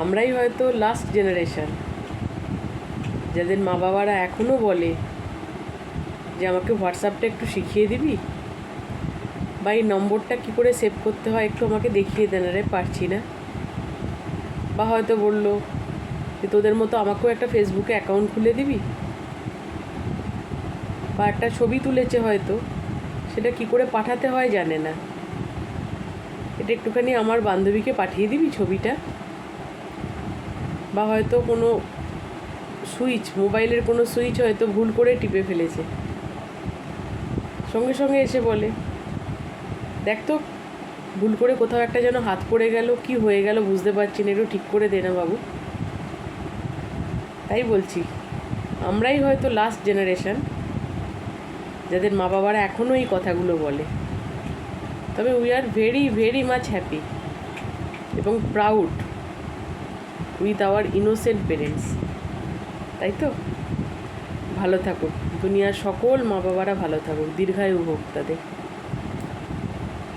আমরাই হয়তো last generation যাদের মা বাবারা এখনও বলে যে আমাকে হোয়াটসঅ্যাপটা একটু শিখিয়ে দিবি, বা এই নম্বরটা কী করে সেভ করতে হয় একটু আমাকে দেখিয়ে দেন, রে পারছি না। বা হয়তো বললো যে তোদের মতো আমাকেও একটা ফেসবুকে অ্যাকাউন্ট খুলে দিবি, বা একটা ছবি তুলেছে হয়তো, সেটা কি করে পাঠাতে হয় জানে না, এটা একটুখানি আমার বান্ধবীকে পাঠিয়ে দিবি ছবিটা। বা হয়তো কোনো সুইচ, মোবাইলের কোনো সুইচ হয়তো ভুল করে টিপে ফেলেছে, সঙ্গে সঙ্গে এসে বলে দেখ তো ভুল করে কোথাও একটা যেন হাত পড়ে গেল, কি হয়ে গেল বুঝতে পারছি না, একটু ঠিক করে দে না বাবু। তাই বলছি, আমরাই হয়তো লাস্ট জেনারেশান যাদের মা বাবারা এখনও এই কথাগুলো বলে। তবে we are very very much happy এবং proud with our innocent parents. তাই তো, ভালো থাকুক দুনিয়ার সকল মা বাবারা, ভালো থাকুক, দীর্ঘায়ু হোক তাদের।